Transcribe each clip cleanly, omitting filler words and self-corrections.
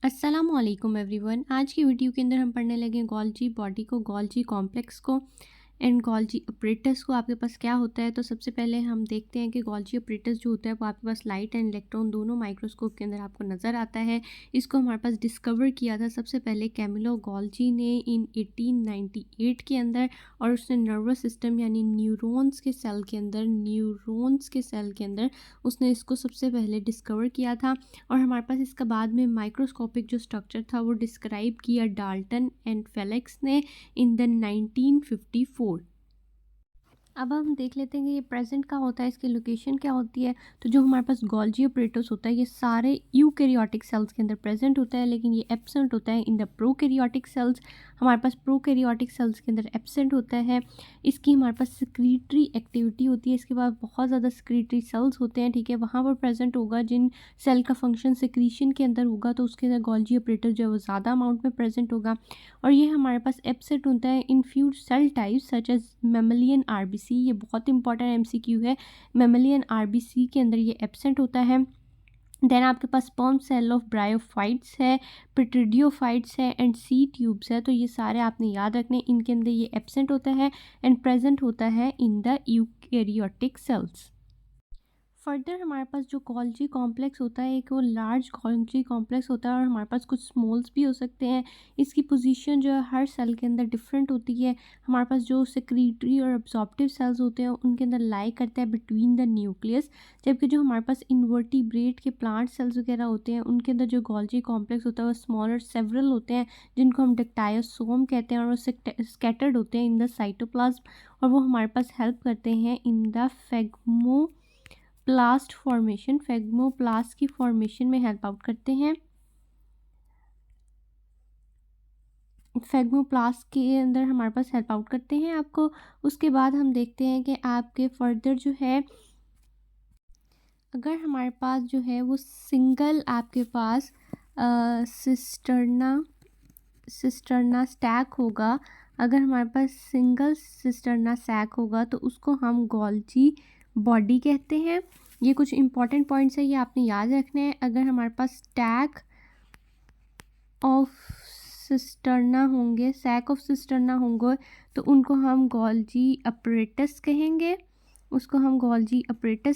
अस्सलामुअलैकुम एवरीवन। आज की वीडियो के अंदर हम पढ़ने लगे गोल्जी बॉडी को, गोल्जी कॉम्प्लेक्स को एंड गोल्जी ऑपरेटर्स को। आपके पास क्या होता है, तो सबसे पहले हम देखते हैं कि गोल्जी ऑपरेटर्स जो होता है वो आपके पास लाइट एंड इलेक्ट्रॉन दोनों माइक्रोस्कोप के अंदर आपको नज़र आता है। इसको हमारे पास डिस्कवर किया था सबसे पहले कैमिलो गोल्जी ने इन 1898 के अंदर, और उसने नर्वस सिस्टम यानी न्यूरॉन्स के सेल के अंदर उसने इसको सबसे पहले डिस्कवर किया था। और हमारे पास इसका बाद में माइक्रोस्कोपिक जो स्ट्रक्चर था वो डिस्क्राइब किया डाल्टन एंड फेलिक्स ने इन द 1954। अब हम देख लेते हैं कि ये प्रेजेंट का होता है, इसकी लोकेशन क्या होती है। तो जो हमारे पास गोल्जी ऑपरेटर्स होता है ये सारे यूकैरियोटिक सेल्स के अंदर प्रेजेंट होता है, लेकिन ये एब्सेंट होता है इन द प्रोकैरियोटिक सेल्स। हमारे पास प्रोकैरियोटिक सेल्स के अंदर एब्सेंट होता है। इसकी हमारे पास सिक्रीटरी एक्टिविटी होती है, इसके बाद बहुत ज़्यादा सिक्रीटरी सेल्स होते हैं, ठीक है, वहाँ पर प्रेजेंट होगा। जिन सेल का फंक्शन सिक्रीशन के अंदर होगा तो उसके अंदर गोल्जी ऑपरेटर जो है वो ज़्यादा अमाउंट में प्रेजेंट होगा। और ये हमारे पास एब्सेंट होता है in few cell types such as mammalian RBC. ये बहुत इंपॉर्टेंट एमसीक्यू है, मेमेलियन आरबीसी के अंदर ये एब्सेंट होता है। देन आपके पास स्पर्म सेल ऑफ ब्रायोफाइट्स है, पिट्रिडियोफाइट्स है एंड सी ट्यूब्स है। तो ये सारे आपने याद रखने, इनके अंदर ये एब्सेंट होता है एंड प्रेजेंट होता है in the eukaryotic cells. Further हमारे पास जो गोल्जी कॉम्प्लेक्स होता है एक वो लार्ज गोल्जी कॉम्प्लेक्स होता है, और हमारे पास कुछ स्मॉल्स भी हो सकते हैं। इसकी पोजीशन जो है हर सेल के अंदर डिफरेंट होती है। हमारे पास जो सेक्रीटरी और अब्जॉर्प्टिव सेल्स होते हैं उनके अंदर लाई करता है बिटवीन द न्यूक्लियस, जबकि जो हमारे पास इन्वर्टिब्रेट के प्लांट सेल्स वगैरह होते हैं उनके अंदर जो गोल्जी कॉम्प्लेक्स होता है वो स्मॉलर सेवरल होते हैं, जिनको हम डिक्टायोसोम कहते हैं, और वो स्कैटर्ड होते हैं इन द साइटोप्लाज्म, और वो हमारे पास हेल्प करते हैं इन द फेगमोप्लास्ट की फॉर्मेशन में हेल्प आउट करते हैं। फेगमोप्लास्ट के अंदर हमारे पास हेल्प आउट करते हैं आपको। उसके बाद हम देखते हैं कि आपके फर्दर जो है, अगर हमारे पास जो है वो सिंगल आपके पास सिस्टर्ना स्टैक होगा, अगर हमारे पास सिंगल सिस्टर्ना स्टैक होगा तो उसको हम गोल्जी बॉडी कहते हैं। ये कुछ इंपॉर्टेंट पॉइंट्स है, ये आपने याद रखने हैं। अगर हमारे पास स्टैक ऑफ सिस्टर्ना होंगे तो उनको हम गोल्जी अपरेटस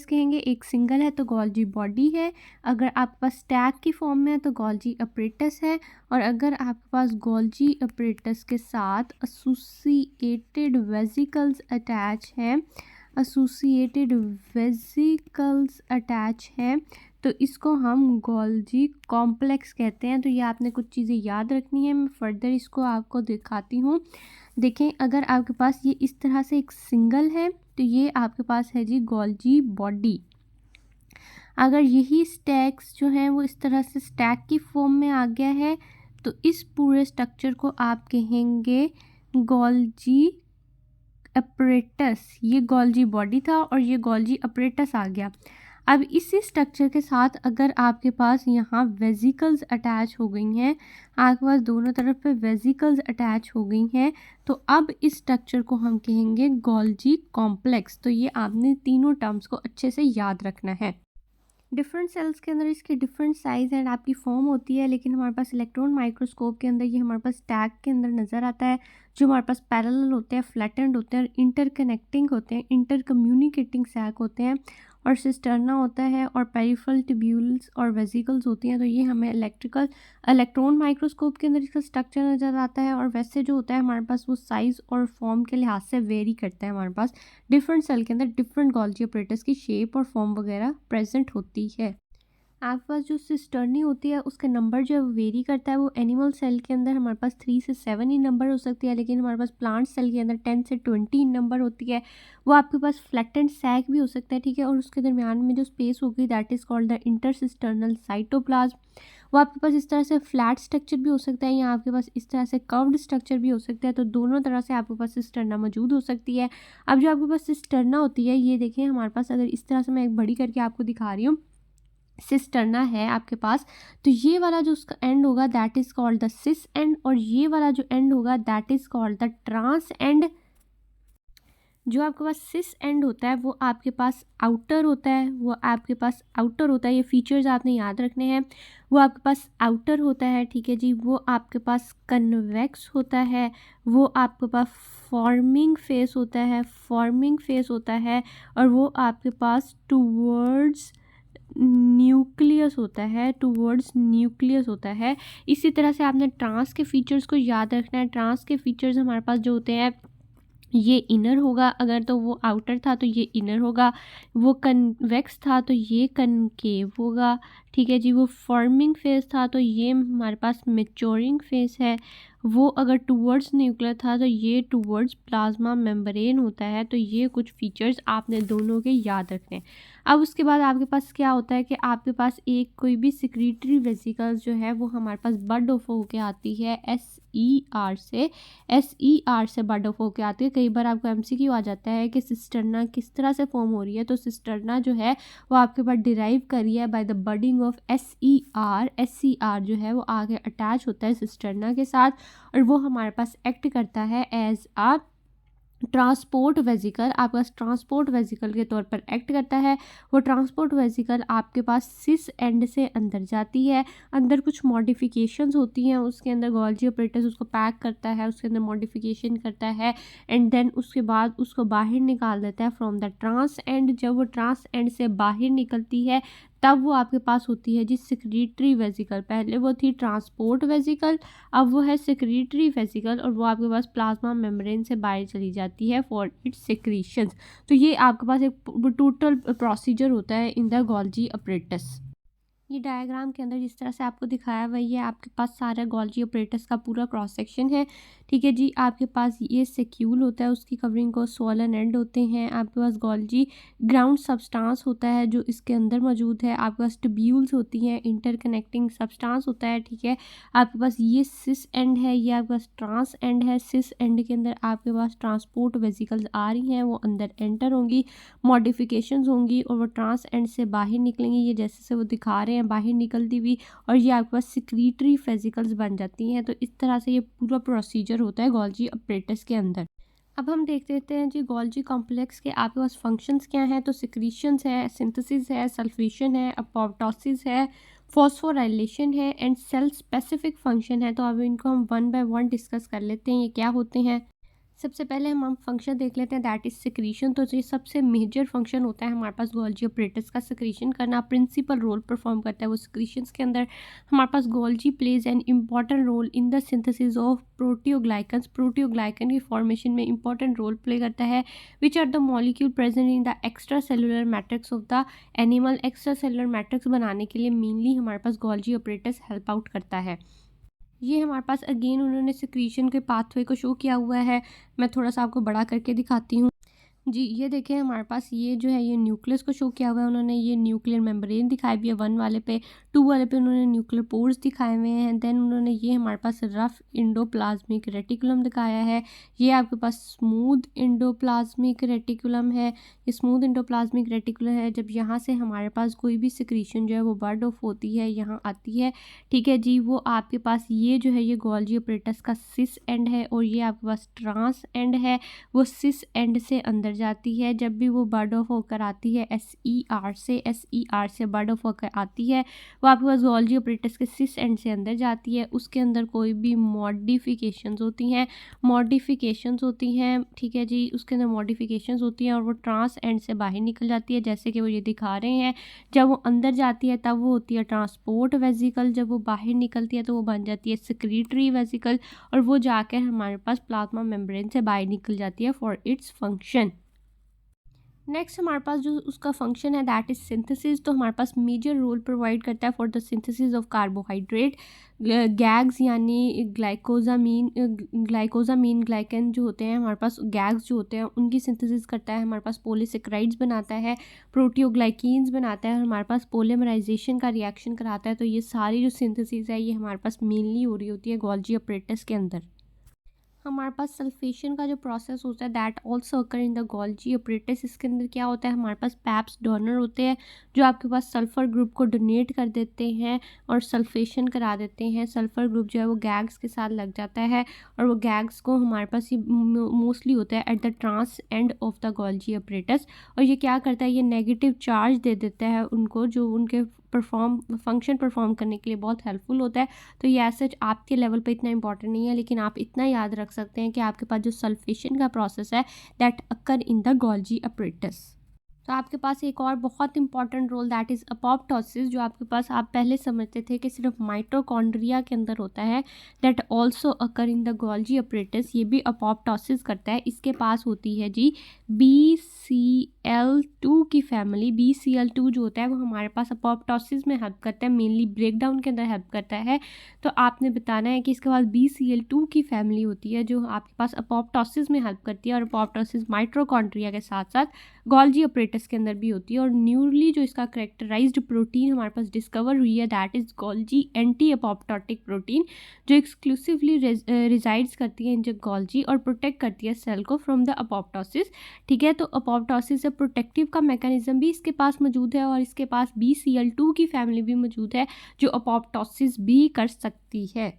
कहेंगे। एक सिंगल है तो गोल्जी बॉडी है, अगर आपके पास स्टैक की फॉर्म में है तो गोल्जी अपरेटस है, और अगर आपके पास गोल्जी अपरेटस के साथ एसोसिएटेड वेसिकल्स अटैच हैं तो इसको हम गोल्जी कॉम्प्लेक्स कहते हैं। तो ये आपने कुछ चीज़ें याद रखनी है, मैं फर्दर इसको आपको दिखाती हूँ। देखें, अगर आपके पास ये इस तरह से एक सिंगल है तो ये आपके पास है जी गोल्जी बॉडी। अगर यही स्टैक्स जो हैं वो इस तरह से स्टैक की फॉर्म में आ गया है तो इस पूरे स्ट्रक्चर को आप कहेंगे गोल्जी अपरेटस। ये गोल्जी बॉडी था और ये गोल्जी अपरेटस आ गया। अब इसी स्ट्रक्चर के साथ अगर आपके पास यहाँ वेसिकल्स अटैच हो गई हैं, आपके पास दोनों तरफ पे वेसिकल्स अटैच हो गई हैं, तो अब इस स्ट्रक्चर को हम कहेंगे गोल्जी कॉम्प्लेक्स। तो ये आपने तीनों टर्म्स को अच्छे से याद रखना है। डिफरेंट सेल्स के अंदर इसकी डिफरेंट साइज़ एंड आपकी फॉर्म होती है, लेकिन हमारे पास इलेक्ट्रॉन माइक्रोस्कोप के अंदर ये हमारे पास टैग के अंदर नज़र आता है, जो हमारे पास पैरेलल होते हैं, फ्लैटेंड होते हैं, इंटरकनेक्टिंग होते हैं, इंटर कम्युनिकेटिंग सैक होते हैं, और सिस्टर्ना होता है, और पेरिफेरल ट्यूब्यूल्स और वेसिकल्स होती हैं। तो ये हमें इलेक्ट्रॉन माइक्रोस्कोप के अंदर इसका स्ट्रक्चर नज़र आता है, और वैसे जो होता है हमारे पास वो साइज़ और फॉर्म के लिहाज से वेरी करता है। हमारे पास डिफरेंट सेल के अंदर डिफरेंट गोल्जी ऑपरेटर्स की शेप और फॉर्म वगैरह प्रेजेंट होती है। आपके पास जो सिस्टर्नी होती है उसका नंबर जो है वो वेरी करता है। वो एनिमल सेल के अंदर हमारे पास 3 से 7 ही नंबर हो सकती है, लेकिन हमारे पास प्लांट सेल के अंदर 10 से 20 नंबर होती है। वो आपके पास फ्लैटेंड सैक भी हो सकता है, ठीक है, और उसके दरमियान में जो स्पेस होगी that is called the intercisternal cytoplasm. वो आपके पास इस तरह से फ्लैट स्ट्रक्चर भी हो सकता है, या आपके पास इस तरह से कर्व्ड स्ट्रक्चर भी हो सकता है। तो दोनों तरह से आपके पास सिस्टर्ना मौजूद हो सकती है। अब जो आपके पास सिस्टर्ना होती है, ये देखें हमारे पास, अगर इस तरह से मैं एक बड़ी करके आपको दिखा रही हूँ, सिस्टर्ना है आपके पास, तो ये वाला जो उसका एंड होगा that is called the cis end, और ये वाला जो एंड होगा that is called the trans end. जो आपके पास सिस एंड होता है वो आपके पास आउटर होता है, ये फीचर्स आपने याद रखने हैं। वो आपके पास आउटर होता है, ठीक है जी। वो आपके पास कन्वेक्स होता है, वो आपके पास फॉर्मिंग फेस होता है, और वो आपके पास टूवर्ड्स न्यूक्लियस होता है। इसी तरह से आपने ट्रांस के फीचर्स को याद रखना है। ट्रांस के फीचर्स हमारे पास जो होते हैं, ये इनर होगा, अगर तो वो आउटर था तो ये इनर होगा, वो कन्वेक्स था तो ये कनकेव होगा, ठीक है जी। वो फॉर्मिंग फेस था तो ये हमारे पास मैच्योरिंग फेस है। वो अगर टूवर्ड्स न्यूक्लियर था तो ये टूवर्ड्स प्लाज्मा मेम्ब्रेन होता है। तो ये कुछ फीचर्स आपने दोनों के याद रखने हैं। अब उसके बाद आपके पास क्या होता है कि आपके पास एक कोई भी सिक्रीटरी वेसिकल्स जो है वो हमारे पास बड ऑफ होके आती है एस ई आर से बड ऑफ होके आती है। कई बार आपको एमसीक्यू आ जाता है कि सिस्टर्ना किस तरह से फॉर्म हो रही है। तो सिस्टर्ना जो है वो आपके पास डिराइव करी है by the budding of S E R जो है वो आगे अटैच होता है सिस्टर्ना के साथ, और वो हमारे पास एक्ट करता है एज अ ट्रांसपोर्ट वेसिकल। आपके पास ट्रांसपोर्ट वेसिकल के तौर पर एक्ट करता है। वो ट्रांसपोर्ट वेसिकल आपके पास सिस एंड से अंदर जाती है। अंदर कुछ मॉडिफिकेशंस होती हैं, उसके अंदर गोल्जी ऑपरेटर्स उसको पैक करता है, उसके अंदर मॉडिफिकेशन करता है, एंड देन उसके बाद उसको बाहर निकाल देता है फ्रॉम द ट्रांस एंड। जब वो ट्रांस एंड से बाहर निकलती है तब वो आपके पास होती है जी सिक्रीटरी वेसिकल। पहले वो थी ट्रांसपोर्ट वेसिकल, अब वो है सिक्रीटरी वेसिकल, और वो आपके पास प्लाज्मा मेम्ब्रेन से बाहर चली जाती है फॉर इट्स सिक्रीशंस। तो ये आपके पास एक टोटल प्रोसीजर होता है इन द गोल्जी ऑपरेटस। ये डायग्राम के अंदर जिस तरह से आपको दिखाया हुआ है, आपके पास सारा गोल्जी ऑपरेटस का पूरा क्रॉस सेक्शन है, ठीक है जी। आपके पास ये सेक्यूल होता है, उसकी कवरिंग को स्वॉलन एंड होते हैं। आपके पास गोल्जी ग्राउंड सब्सटेंस होता है जो इसके अंदर मौजूद है। आपके पास ट्यूब्यूल्स होती हैं, इंटरकनेक्टिंग सब्सटेंस होता है, ठीक है। आपके पास ये सिस एंड है, ये आपके पास ट्रांस एंड है। सिस एंड के अंदर आपके पास ट्रांसपोर्ट वेसिकल्स आ रही हैं, वो अंदर एंटर होंगी, मॉडिफिकेशंस होंगी, और वो ट्रांस एंड से बाहर निकलेंगी। ये जैसे से वो दिखा रहे हैं बाहर निकलती हुई, और ये आपके पास सिक्रीटरी वेसिकल्स बन जाती हैं। तो इस तरह से ये पूरा प्रोसीजर होता है गोल्जी ऑपरेटस के अंदर। अब हम देख लेते हैं जी गोल्जी कॉम्प्लेक्स के आपके पास फंक्शंस क्या हैं। तो सिक्रीशंस है, सिंथेसिस है, सल्फेशन है, अपोप्टोसिस है, फॉस्फोराइलेशन है, एंड सेल स्पेसिफिक फंक्शन है। तो अब इनको हम वन बाय वन डिस्कस कर लेते हैं, ये क्या होते हैं। सबसे पहले हम फंक्शन देख लेते हैं, दैट इज सिक्रीशन। तो ये सबसे मेजर फंक्शन होता है हमारे पास गोल्जी ऑपरेटस का, सिक्रीशन करना प्रिंसिपल रोल परफॉर्म करता है वो सिक्रीशंस के अंदर। हमारे पास Golgi plays an important role in the synthesis of proteoglycans. Proteoglycan की फॉर्मेशन में इंपॉर्टेंट रोल प्ले करता है, which are the molecule present in the extra cellular matrix of the animal. Extra cellular matrix बनाने के लिए mainly हमारे पास Golgi apparatus help out करता है। ये हमारे पास अगेन उन्होंने सिक्रीशन के पाथवे को शो किया हुआ है। मैं थोड़ा सा आपको बड़ा करके दिखाती हूँ जी। ये देखें हमारे पास ये जो है ये न्यूक्लियस को शो किया हुआ है उन्होंने। ये न्यूक्लियर मेम्ब्रेन दिखाई हुई है 1 वाले पे। 2 वाले पे उन्होंने न्यूक्लियर पोर्स दिखाए हुए हैं। देन उन्होंने ये हमारे पास रफ इंडोप्लाज्मिक रेटिकुलम दिखाया है। ये आपके पास स्मूथ इंडोप्लाज्मिक रेटिकुलम है। ये स्मूथ इंडोप्लाज्मिक रेटिकुलम है। जब यहाँ से हमारे पास कोई भी सिक्रीशन जो है वो बर्ड ऑफ होती है, यहाँ आती है, ठीक है जी। वो आपके पास ये जो है ये गोल्जी ऑपरेटस का सिस एंड है, और ये आपके पास ट्रांस एंड है। वो सिस एंड से अंदर जाती है। जब भी वो बर्ड ऑफ होकर आती है एस ई आर से बर्ड ऑफ होकर आती है, वो आपके पास गोल्जी ऑपरेटस के सिस एंड से अंदर जाती है। उसके अंदर कोई भी मॉडिफिकेशंस होती हैं, ठीक है जी। उसके अंदर मॉडिफिकेशंस होती हैं और वो ट्रांस एंड से बाहर निकल जाती है, जैसे कि वो ये दिखा रहे हैं। जब वो अंदर जाती है तब वो होती है ट्रांसपोर्ट वेसिकल, जब वो बाहर निकलती है तो वो बन जाती है सिक्रीटरी वेसिकल, और वो जाकर हमारे पास प्लाज्मा मेम्ब्रेन से बाहर निकल जाती है फॉर इट्स फंक्शन। नेक्स्ट हमारे पास जो उसका फंक्शन है दैट इज सिंथेसिस। तो हमारे पास मेजर रोल प्रोवाइड करता है for the synthesis of carbohydrate gags, यानी ग्लाइकोजामीन ग्लाइकन जो होते हैं हमारे पास, गैग्स जो होते हैं उनकी सिंथेसिस करता है। हमारे पास पॉलीसेक्राइड्स बनाता है, प्रोटियोग्लाइकीन्स बनाता है, हमारे पास पोलीमराइजेशन का रिएक्शन कराता है। तो ये सारी जो सिंथेसिस है ये हमारे पास मेनली हो रही होती है गोल्जी ऑपरेटस के अंदर। हमारे पास सल्फेशन का जो प्रोसेस होता है that also occur in the Golgi apparatus. इसके अंदर क्या होता है, हमारे पास पैप्स डोनर होते हैं जो आपके पास सल्फ़र ग्रुप को डोनेट कर देते हैं और सल्फेशन करा देते हैं। सल्फ़र ग्रुप जो है वो गैग्स के साथ लग जाता है और वो गैग्स को हमारे पास ये मोस्टली होता है at the trans end of the Golgi apparatus. और ये क्या करता है, ये नेगेटिव चार्ज दे देता है उनको, जो उनके फंक्शन परफॉर्म करने के लिए बहुत हेल्पफुल होता है। तो ये सच आपके लेवल पे इतना इंपॉर्टेंट नहीं है, लेकिन आप इतना याद रख सकते हैं कि आपके पास जो सल्फेशन का प्रोसेस है that occur in the Golgi apparatus. तो आपके पास एक और बहुत important role that is apoptosis, जो आपके पास आप पहले समझते थे कि सिर्फ माइटोकॉन्ड्रिया के अंदर होता है, that also occur in the Golgi apparatus. ये भी अपोप्टोसिस करता है। इसके पास होती है जी BCL2 की फैमिली। BCL2 जो होता है वो हमारे पास अपोप्टोसिस में हेल्प करता है, मेनली ब्रेकडाउन के अंदर हेल्प करता है। तो आपने बताना है कि इसके पास BCL2 की फैमिली होती है जो आपके पास अपोप्टोसिस में हेल्प करती है, और अपोप्टोसिस माइटोकॉन्ड्रिया के साथ साथ गोल्जी अपरेटस के अंदर भी होती है। और न्यूली जो इसका करेक्टराइज्ड प्रोटीन हमारे पास डिस्कवर हुई है that is Golgi anti apoptotic protein, जो एक्सक्लूसिवली रिजाइड्स करती है इन जो गोल्जी और प्रोटेक्ट करती है सेल को फ्रॉम द अपोप्टोसिस। ठीक है, तो अपोप्टोसिस से प्रोटेक्टिव का मैकेनिज्म भी इसके पास मौजूद है, और इसके पास BCL2 की फैमिली भी मौजूद है जो अपोप्टोसिस भी कर सकती है।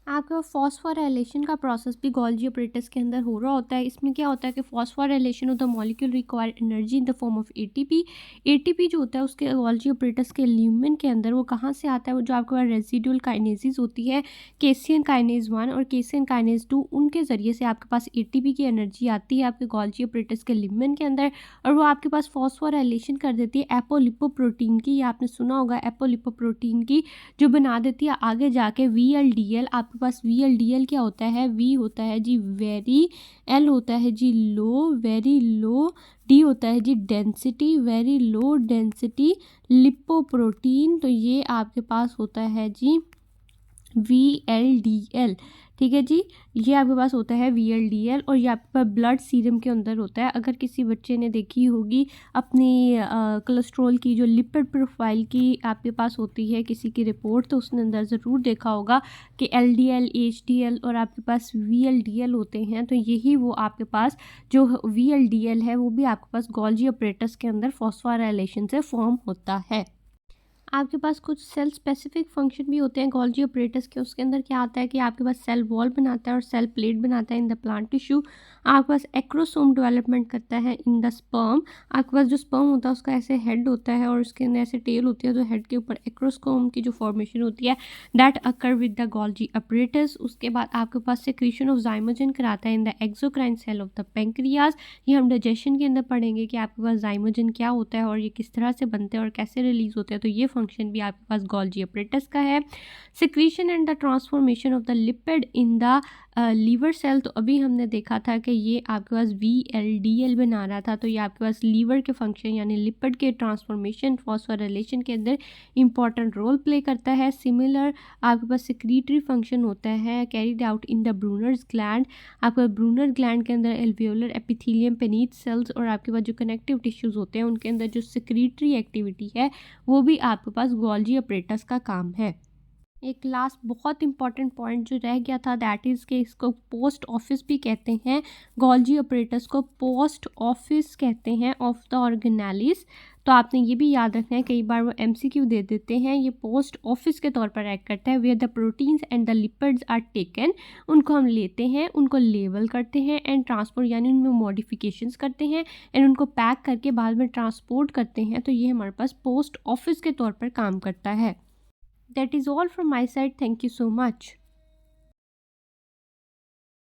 आपका फॉस्फोराइलेशन का प्रोसेस भी गोल्जी अपरेटस के अंदर हो रहा होता है। इसमें क्या होता है कि phosphorylation of the molecule require energy in the form of ATP जो होता है उसके गोल्जी अपरेटस के ल्यूमेन के अंदर वो कहाँ से आता है, वो जो आपके पास रेजिडुअल काइनेसिस होती है, केसियन काइनेज 1 और केसियन काइनेज 2, उनके ज़रिए से आपके पास ATP की एनर्जी आती है आपके गोल्जी अपरेटस के ल्यूमेन के अंदर, और वो आपके पास फॉस्फोराइलेशन कर देती है एपोलिपोप्रोटीन की। ये आपने सुना होगा एपोलिपोप्रोटीन की, जो बना देती है आगे जाके VLDL। आपके पास VLDL क्या होता है, V होता है जी वेरी, L होता है जी लो, वेरी लो, D होता है जी density, very low density lipoprotein. तो ये आपके पास होता है जी VLDL। ठीक है जी, ये आपके पास होता है VLDL, और ये आपके पास ब्लड सीरम के अंदर होता है। अगर किसी बच्चे ने देखी होगी अपनी कोलेस्ट्रॉल की जो लिपिड प्रोफाइल की आपके पास होती है किसी की रिपोर्ट, तो उसने अंदर ज़रूर देखा होगा कि LDL, HDL और आपके पास VLDL होते हैं। तो यही वो आपके पास जो VLDL है वो भी आपके पास गोल्जी अपरेटस के अंदर फॉस्फोराइलेशन से फॉर्म होता है। आपके पास कुछ सेल स्पेसिफिक फंक्शन भी होते हैं गोल्जी अपरेटस के। उसके अंदर क्या आता है कि आपके पास सेल वॉल बनाता है और सेल प्लेट बनाता है इन द प्लांट टिश्यू। आपके पास एक्रोसोम डेवलपमेंट करता है इन द स्पर्म। आपके पास जो स्पर्म होता है उसका ऐसे हेड होता है और उसके अंदर ऐसे टेल होती है, तो हेड के ऊपर एक्रोसोम की जो फॉर्मेशन होती है that occur with the Golgi apparatus. उसके बाद आपके पास सेक्रीशन ऑफ जाइमोजन कराता है in the exocrine cell of the pancreas. ये हम डाइजेशन के अंदर पढ़ेंगे कि आपके पास जाइमोजन क्या होता है और ये किस तरह से बनते हैं और कैसे रिलीज होते हैं। तो ये फंक्शन भी आपके पास गोल्जी अपरेटस का है। Secretion and the transformation of the lipid in the liver cell, तो अभी हमने देखा था कि ये आपके पास VLDL बना रहा था, तो ये आपके पास लीवर के फंक्शन यानी लिपिड के ट्रांसफॉर्मेशन फॉस्फोराइलेशन के अंदर इंपॉर्टेंट रोल प्ले करता है। सिमिलर आपके पास सिक्रीटरी फंक्शन होता है carried out in the Brunner's gland. आपके ब्रूनर ग्लैंड के अंदर एल्वियोलर एपिथेलियम पेनीथ सेल्स और आपके पास जो कनेक्टिव टिश्यूज़ होते हैं उनके अंदर जो सिक्रीटरी एक्टिविटी है वो भी आपके पास गोल्जी अपरेटस का काम है। एक लास्ट बहुत इंपॉर्टेंट पॉइंट जो रह गया था दैट इज़ कि इसको पोस्ट ऑफिस भी कहते हैं। गोल्जी अपरेटस को पोस्ट ऑफिस कहते हैं ऑफ द ऑर्गेनेलिस। तो आपने ये भी याद रखना है, कई बार वो MCQ दे देते हैं। ये पोस्ट ऑफिस के तौर पर एक्ट करता है where the proteins and the lipids are taken. उनको हम लेते हैं, उनको लेबल करते हैं एंड ट्रांसपोर्ट यानी उनमें मॉडिफिकेशंस करते हैं एंड उनको पैक करके बाद में ट्रांसपोर्ट करते हैं। तो ये हमारे पास पोस्ट ऑफिस के तौर पर काम करता है। That is all from my side. Thank you so much.